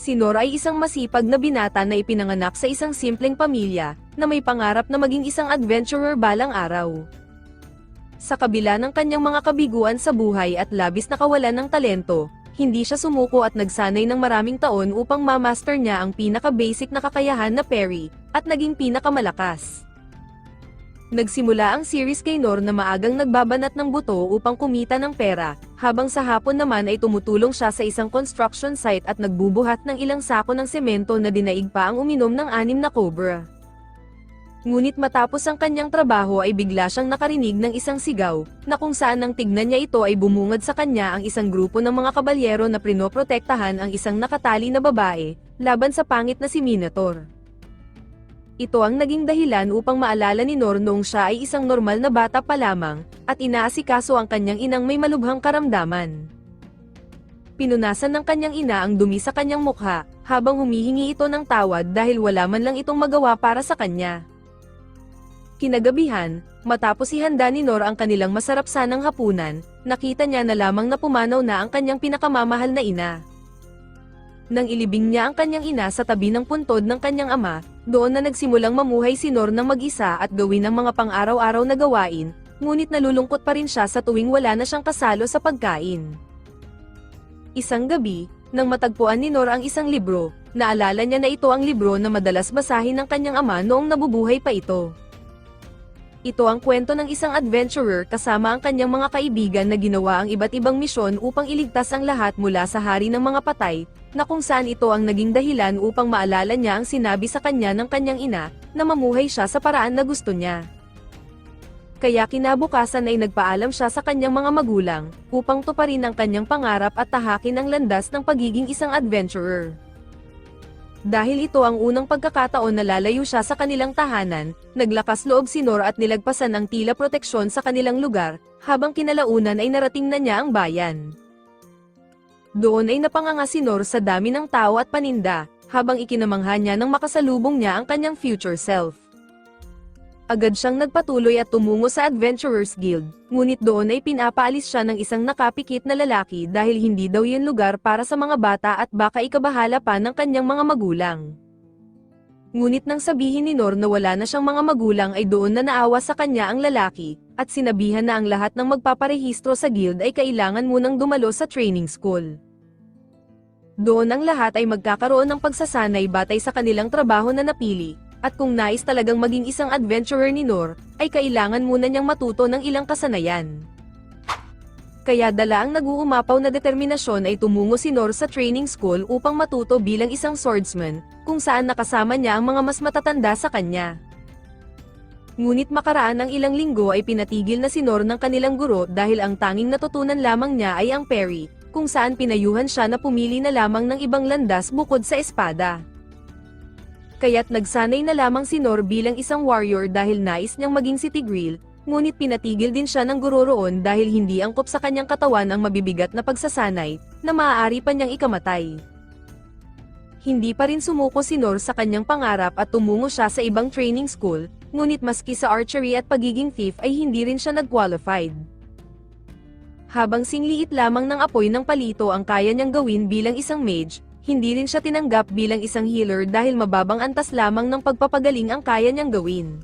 Si Nor ay isang masipag na binata na ipinanganak sa isang simpleng pamilya, na may pangarap na maging isang adventurer balang araw. Sa kabila ng kanyang mga kabiguan sa buhay at labis na kawalan ng talento, hindi siya sumuko at nagsanay ng maraming taon upang ma-master niya ang pinaka-basic na kakayahan na parry, at naging pinakamalakas. Nagsimula ang series kay Nor na maagang nagbabanat ng buto upang kumita ng pera, habang sa hapon naman ay tumutulong siya sa isang construction site at nagbubuhat ng ilang sako ng semento na dinaig pa ang uminom ng 6 na cobra. Ngunit matapos ang kanyang trabaho ay bigla siyang nakarinig ng isang sigaw, na kung saan nang tignan niya ito ay bumungad sa kanya ang isang grupo ng mga kabalyero na prinoprotektahan ang isang nakatali na babae, laban sa pangit na si Minotaur. Ito ang naging dahilan upang maalala ni Nor noong siya ay isang normal na bata pa lamang, at inaasikaso ang kanyang inang may malubhang karamdaman. Pinunasan ng kanyang ina ang dumi sa kanyang mukha, habang humihingi ito ng tawad dahil wala man lang itong magawa para sa kanya. Kinagabihan, matapos ihanda ni Nor ang kanilang masarap sanang hapunan, nakita niya na lamang na pumanaw na ang kanyang pinakamamahal na ina. Nang ilibing niya ang kanyang ina sa tabi ng puntod ng kanyang ama, doon na nagsimulang mamuhay si Nor ng mag-isa at gawin ang mga pang-araw-araw na gawain, ngunit nalulungkot pa rin siya sa tuwing wala na siyang kasalo sa pagkain. Isang gabi, nang matagpuan ni Nor ang isang libro, naalala niya na ito ang libro na madalas basahin ng kanyang ama noong nabubuhay pa ito. Ito ang kwento ng isang adventurer kasama ang kanyang mga kaibigan na ginawa ang iba't ibang misyon upang iligtas ang lahat mula sa hari ng mga patay, na kung saan ito ang naging dahilan upang maalala niya ang sinabi sa kanya ng kanyang ina, na mamuhay siya sa paraan na gusto niya. Kaya kinabukasan ay nagpaalam siya sa kanyang mga magulang, upang tuparin ang kanyang pangarap at tahakin ang landas ng pagiging isang adventurer. Dahil ito ang unang pagkakataon na lalayo siya sa kanilang tahanan, naglakas loob si Nor at nilagpasan ang tila proteksyon sa kanilang lugar, habang kinalaunan ay narating na niya ang bayan. Doon ay napanganga si Nor sa dami ng tao at paninda, habang ikinamangha niya nang makasalubong niya ang kanyang future self. Agad siyang nagpatuloy at tumungo sa Adventurers Guild, ngunit doon ay pinapaalis siya ng isang nakapikit na lalaki dahil hindi daw yun lugar para sa mga bata at baka ikabahala pa ng kanyang mga magulang. Ngunit nang sabihin ni Nor na wala na siyang mga magulang ay doon na naawa sa kanya ang lalaki, at sinabihan na ang lahat ng magpaparehistro sa guild ay kailangan munang dumalo sa training school. Doon ang lahat ay magkakaroon ng pagsasanay batay sa kanilang trabaho na napili. At kung nais talagang maging isang adventurer ni Nor, ay kailangan muna niyang matuto ng ilang kasanayan. Kaya dala ang nag-uumapaw na determinasyon ay tumungo si Nor sa training school upang matuto bilang isang swordsman, kung saan nakasama niya ang mga mas matatanda sa kanya. Ngunit makaraan ng ilang linggo ay pinatigil na si Nor ng kanilang guro dahil ang tanging natutunan lamang niya ay ang parry, kung saan pinayuhan siya na pumili na lamang ng ibang landas bukod sa espada. Kaya't nagsanay na lamang si Nor bilang isang warrior dahil nais niyang maging si Tigreal, ngunit pinatigil din siya ng guro roon dahil hindi angkop sa kanyang katawan ang mabibigat na pagsasanay, na maaari pa niyang ikamatay. Hindi pa rin sumuko si Nor sa kanyang pangarap at tumungo siya sa ibang training school, ngunit maski sa archery at pagiging thief ay hindi rin siya nag-qualified. Habang singliit lamang ng apoy ng palito ang kaya niyang gawin bilang isang mage, hindi rin siya tinanggap bilang isang healer dahil mababang antas lamang ng pagpapagaling ang kaya niyang gawin.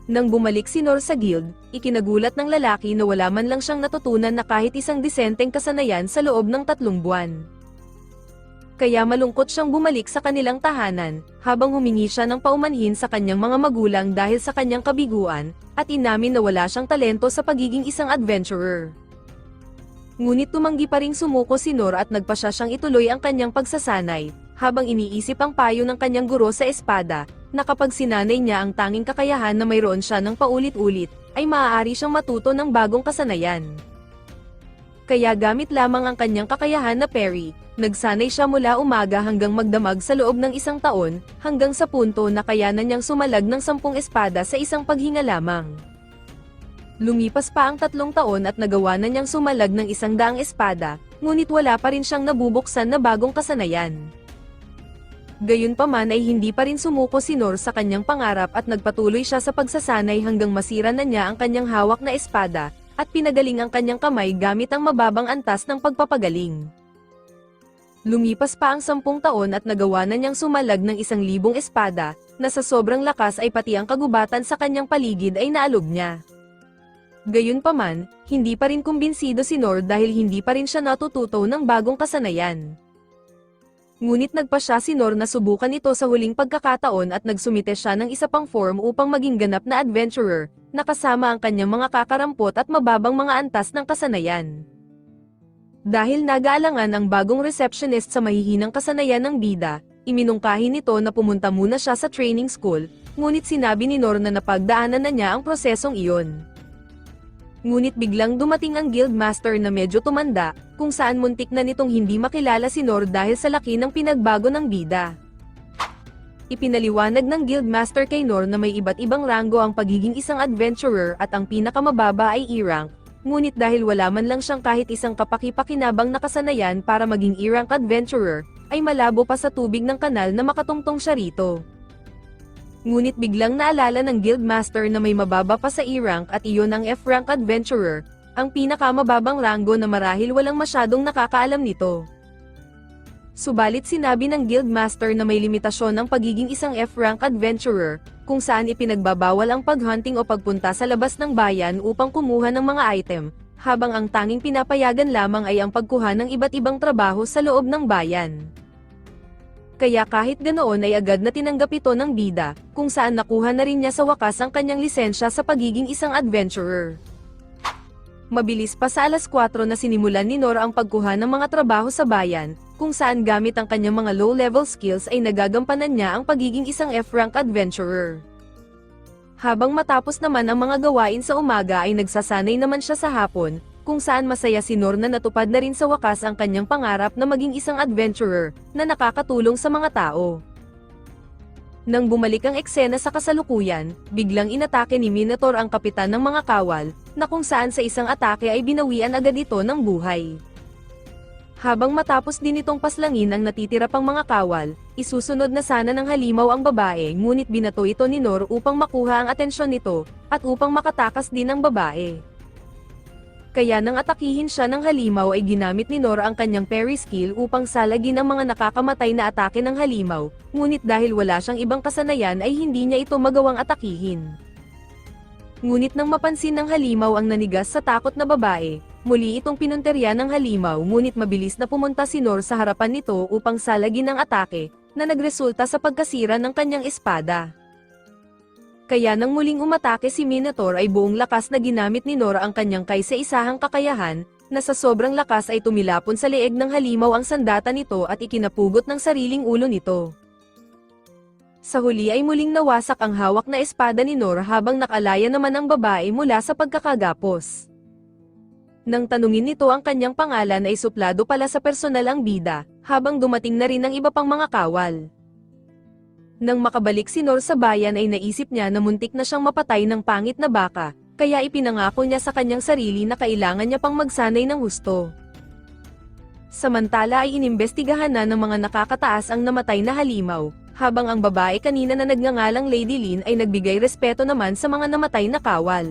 Nang bumalik si Nor sa guild, ikinagulat ng lalaki na wala man lang siyang natutunan na kahit isang disenteng kasanayan sa loob ng 3 buwan. Kaya malungkot siyang bumalik sa kanilang tahanan, habang humingi siya ng paumanhin sa kanyang mga magulang dahil sa kanyang kabiguan, at inamin na wala siyang talento sa pagiging isang adventurer. Ngunit tumanggi pa ring sumuko si Nor at nagpasya siyang ituloy ang kanyang pagsasanay, habang iniisip ang payo ng kanyang guro sa espada, na kapag sinanay niya ang tanging kakayahan na mayroon siya ng paulit-ulit, ay maaari siyang matuto ng bagong kasanayan. Kaya gamit lamang ang kanyang kakayahan na parry, nagsanay siya mula umaga hanggang magdamag sa loob ng 1 taon, hanggang sa punto na kayanan niyang sumalag ng 10 espada sa isang paghinga lamang. Lumipas pa ang 3 taon at nagawa na niyang sumalag ng 100 espada, ngunit wala pa rin siyang nabubuksan na bagong kasanayan. Gayunpaman ay hindi pa rin sumuko si Nor sa kanyang pangarap at nagpatuloy siya sa pagsasanay hanggang masira na niya ang kanyang hawak na espada, at pinagaling ang kanyang kamay gamit ang mababang antas ng pagpapagaling. Lumipas pa ang 10 taon at nagawa na niyang sumalag ng 1,000 espada, na sa sobrang lakas ay pati ang kagubatan sa kanyang paligid ay naalog niya. Gayunpaman, hindi pa rin kumbinsido si Nor dahil hindi pa rin siya natututo ng bagong kasanayan. Ngunit nagpa siya si Nor na subukan ito sa huling pagkakataon at nagsumite siya ng isa pang form upang maging ganap na adventurer, na kasama ang kanyang mga kakarampot at mababang mga antas ng kasanayan. Dahil nag-aalangan ang bagong receptionist sa mahihinang kasanayan ng bida, iminungkahi nito na pumunta muna siya sa training school, ngunit sinabi ni Nor na napagdaanan na niya ang prosesong iyon. Ngunit biglang dumating ang guildmaster na medyo tumanda, kung saan muntik na nitong hindi makilala si Nor dahil sa laki ng pinagbago ng bida. Ipinaliwanag ng guildmaster kay Nor na may iba't ibang ranggo ang pagiging isang adventurer at ang pinakamababa ay E-rank, ngunit dahil wala man lang siyang kahit isang kapaki-pakinabang na kasanayan para maging E-rank adventurer, ay malabo pa sa tubig ng kanal na makatungtong siya rito. Ngunit biglang naalala ng guildmaster na may mababa pa sa E-rank at iyon ang F-rank adventurer, ang pinakamababang ranggo na marahil walang masyadong nakakaalam nito. Subalit sinabi ng guildmaster na may limitasyon ang pagiging isang F-rank adventurer, kung saan ipinagbabawal ang paghunting o pagpunta sa labas ng bayan upang kumuha ng mga item, habang ang tanging pinapayagan lamang ay ang pagkuha ng iba't ibang trabaho sa loob ng bayan. Kaya kahit ganoon ay agad na tinanggap ito ng bida, kung saan nakuha na rin niya sa wakas ang kanyang lisensya sa pagiging isang adventurer. Mabilis pa sa 4:00 na sinimulan ni Nor ang pagkuha ng mga trabaho sa bayan, kung saan gamit ang kanyang mga low-level skills ay nagagampanan niya ang pagiging isang F-rank adventurer. Habang matapos naman ang mga gawain sa umaga ay nagsasanay naman siya sa hapon, kung saan masaya si Nor na natupad na rin sa wakas ang kanyang pangarap na maging isang adventurer, na nakakatulong sa mga tao. Nang bumalik ang eksena sa kasalukuyan, biglang inatake ni Minotaur ang kapitan ng mga kawal, na kung saan sa isang atake ay binawian agad ito ng buhay. Habang matapos din itong paslangin ang natitira pang mga kawal, isusunod na sana ng halimaw ang babae ngunit binato ito ni Nor upang makuha ang atensyon nito, at upang makatakas din ang babae. Kaya nang atakihin siya ng halimaw ay ginamit ni Nor ang kanyang parry skill upang salagin ang mga nakakamatay na atake ng halimaw, ngunit dahil wala siyang ibang kasanayan ay hindi niya ito magawang atakihin. Ngunit nang mapansin ng halimaw ang nanigas sa takot na babae, muli itong pinunterya ng halimaw ngunit mabilis na pumunta si Nor sa harapan nito upang salagin ang atake, na nagresulta sa pagkasira ng kanyang espada. Kaya nang muling umatake si Minotaur ay buong lakas na ginamit ni Nor ang kanyang kaysa-isahang kakayahan, na sa sobrang lakas ay tumilapon sa leeg ng halimaw ang sandata nito at ikinapugot ng sariling ulo nito. Sa huli ay muling nawasak ang hawak na espada ni Nor habang nakalaya naman ang babae mula sa pagkakagapos. Nang tanungin nito ang kanyang pangalan ay suplado pala sa personal ang bida, habang dumating na rin ang iba pang mga kawal. Nang makabalik si Nor sa bayan ay naisip niya na muntik na siyang mapatay ng pangit na baka, kaya ipinangako niya sa kanyang sarili na kailangan niya pang magsanay ng husto. Samantala ay inimbestigahan na ng mga nakakataas ang namatay na halimaw, habang ang babae kanina na nagngangalang Lady Lin ay nagbigay respeto naman sa mga namatay na kawal.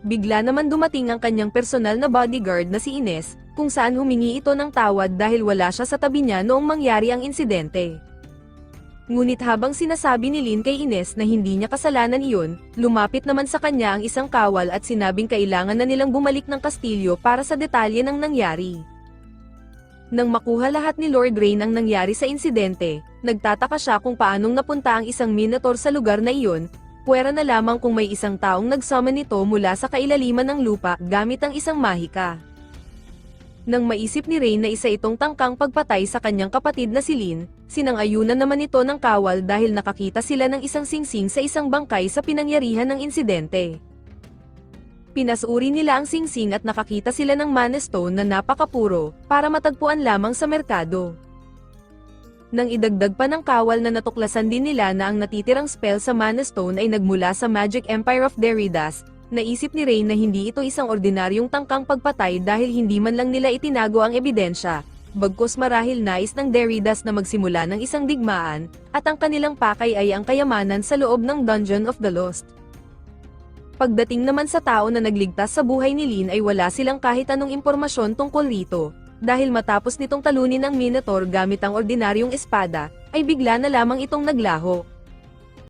Bigla naman dumating ang kanyang personal na bodyguard na si Ines, kung saan humingi ito ng tawad dahil wala siya sa tabi niya noong mangyari ang insidente. Ngunit habang sinasabi ni Lin kay Ines na hindi niya kasalanan iyon, lumapit naman sa kanya ang isang kawal at sinabing kailangan na nilang bumalik ng kastilyo para sa detalye ng nangyari. Nang makuha lahat ni Lord Rain ang nangyari sa insidente, nagtataka siya kung paanong napunta ang isang Minotaur sa lugar na iyon, puwera na lamang kung may isang taong nagsummon nito mula sa kailaliman ng lupa gamit ang isang mahika. Nang maisip ni Rain na isa itong tangkang pagpatay sa kanyang kapatid na si Lin, sinang-ayunan naman ito ng kawal dahil nakakita sila ng isang singsing sa isang bangkay sa pinangyarihan ng insidente. Pinasuri nila ang singsing at nakakita sila ng mana stone na napakapuro, para matagpuan lamang sa merkado. Nang idagdag pa ng kawal na natuklasan din nila na ang natitirang spell sa mana stone ay nagmula sa Magic Empire of Deridas, naisip ni Rain na hindi ito isang ordinaryong tangkang pagpatay dahil hindi man lang nila itinago ang ebidensya, bagkus marahil nais ng Deridas na magsimula ng isang digmaan, at ang kanilang pakay ay ang kayamanan sa loob ng Dungeon of the Lost. Pagdating naman sa tao na nagligtas sa buhay ni Lin ay wala silang kahit anong impormasyon tungkol rito, Dahil matapos nitong talunin ang Minotaur gamit ang ordinaryong espada, ay bigla na lamang itong naglaho.